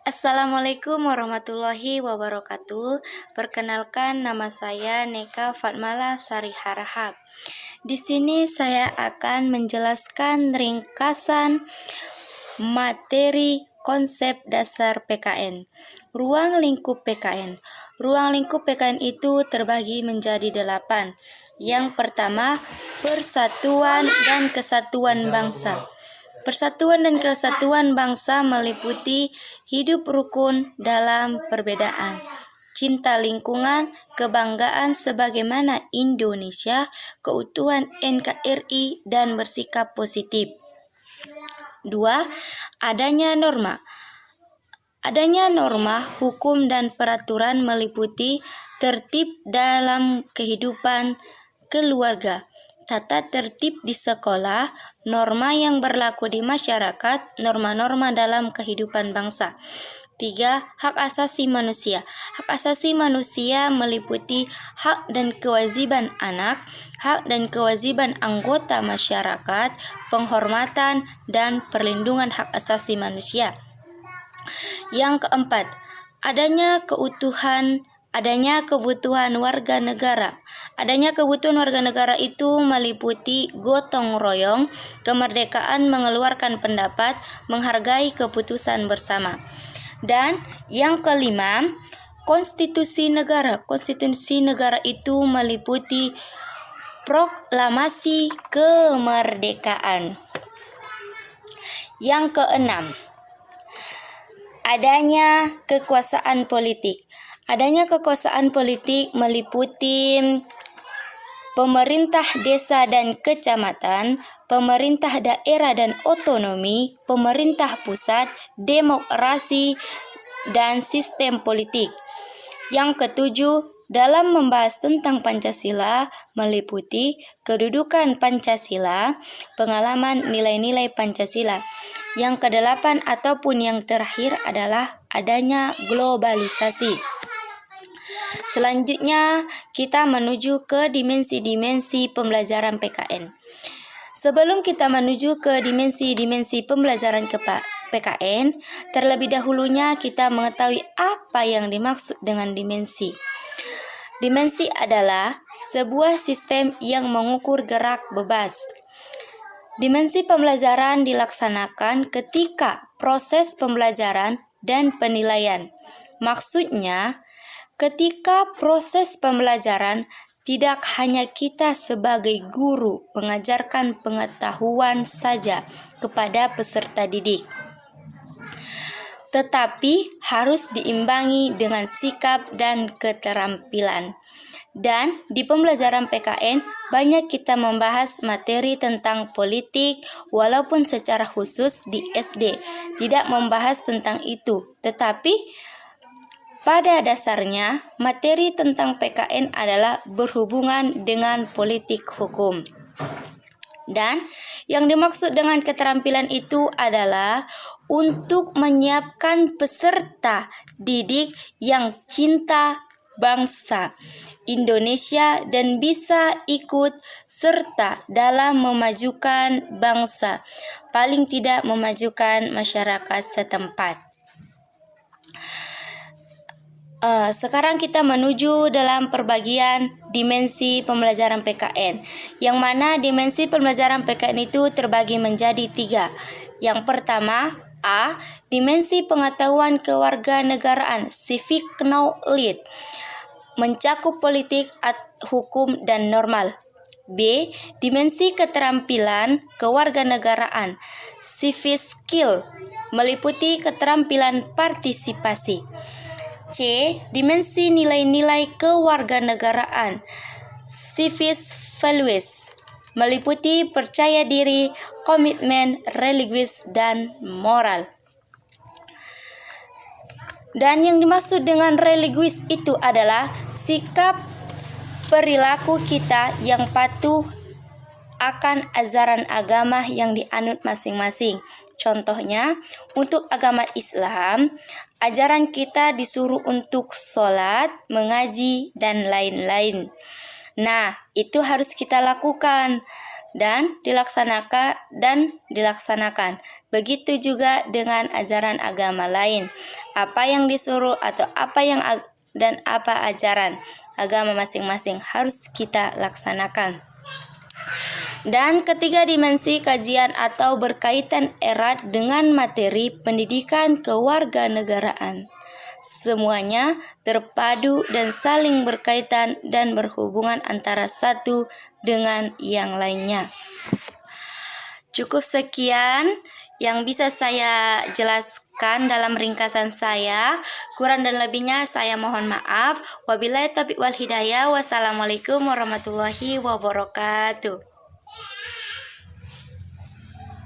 Assalamualaikum warahmatullahi wabarakatuh. Perkenalkan, nama saya Neka Fatmala Sari Harahap. Di sini saya akan menjelaskan ringkasan materi konsep dasar PKN. Ruang lingkup PKN. Ruang lingkup PKN itu terbagi menjadi 8. Yang pertama, persatuan dan kesatuan bangsa. Persatuan dan kesatuan bangsa meliputi hidup rukun dalam perbedaan, cinta lingkungan, kebanggaan sebagaimana Indonesia, keutuhan NKRI, dan bersikap positif. 2. Adanya norma. Adanya norma, hukum, dan peraturan meliputi tertib dalam kehidupan keluarga, tata tertib di sekolah, norma yang berlaku di masyarakat, norma-norma dalam kehidupan bangsa. 3. Hak asasi manusia. Hak asasi manusia meliputi hak dan kewajiban anak, hak dan kewajiban anggota masyarakat, penghormatan dan perlindungan hak asasi manusia. Yang keempat, adanya kebutuhan warga negara. Adanya kebutuhan warga negara itu meliputi gotong royong, kemerdekaan mengeluarkan pendapat, menghargai keputusan bersama. Dan yang kelima, konstitusi negara. Konstitusi negara itu meliputi proklamasi kemerdekaan. Yang keenam, adanya kekuasaan politik. Adanya kekuasaan politik meliputi pemerintah desa dan kecamatan, pemerintah daerah dan otonomi, pemerintah pusat, demokrasi, dan sistem politik. Yang ketujuh, dalam membahas tentang Pancasila meliputi kedudukan Pancasila, pengalaman nilai-nilai Pancasila. Yang kedelapan ataupun yang terakhir adalah adanya globalisasi. Selanjutnya, kita menuju ke dimensi-dimensi pembelajaran PKN. Sebelum kita menuju ke dimensi-dimensi pembelajaran PKN, terlebih dahulunya kita mengetahui apa yang dimaksud dengan dimensi. Dimensi adalah sebuah sistem yang mengukur gerak bebas. Dimensi pembelajaran dilaksanakan ketika proses pembelajaran dan penilaian. Maksudnya, ketika proses pembelajaran tidak hanya kita sebagai guru mengajarkan pengetahuan saja kepada peserta didik, tetapi harus diimbangi dengan sikap dan keterampilan. Dan di pembelajaran PKN banyak kita membahas materi tentang politik, walaupun secara khusus di SD tidak membahas tentang itu, tetapi pada dasarnya, materi tentang PKN adalah berhubungan dengan politik hukum. Dan yang dimaksud dengan keterampilan itu adalah untuk menyiapkan peserta didik yang cinta bangsa Indonesia dan bisa ikut serta dalam memajukan bangsa, paling tidak memajukan masyarakat setempat. Sekarang kita menuju dalam perbagian dimensi pembelajaran PKN, yang mana dimensi pembelajaran PKN itu terbagi menjadi 3. Yang pertama, A. Dimensi pengetahuan kewarganegaraan, civic knowledge, mencakup politik, hukum, dan normal. B. Dimensi keterampilan kewarganegaraan, civic skill, meliputi keterampilan partisipasi. C. Dimensi nilai-nilai kewarganegaraan, civic values, meliputi percaya diri, komitmen, religius, dan moral. Dan yang dimaksud dengan religius itu adalah sikap perilaku kita yang patuh akan ajaran agama yang dianut masing-masing. Contohnya, untuk agama Islam, ajaran kita disuruh untuk sholat, mengaji, dan lain-lain. Nah, itu harus kita lakukan dan dilaksanakan. Begitu juga dengan ajaran agama lain. apa yang disuruh atau dan apa ajaran agama masing-masing harus kita laksanakan. Dan ketiga dimensi kajian atau berkaitan erat dengan materi pendidikan kewarganegaraan. Semuanya terpadu dan saling berkaitan dan berhubungan antara satu dengan yang lainnya. Cukup sekian yang bisa saya jelaskan dalam ringkasan saya. Kurang dan lebihnya saya mohon maaf. Wabillahi taufiq wal hidayah. Wassalamualaikum warahmatullahi wabarakatuh.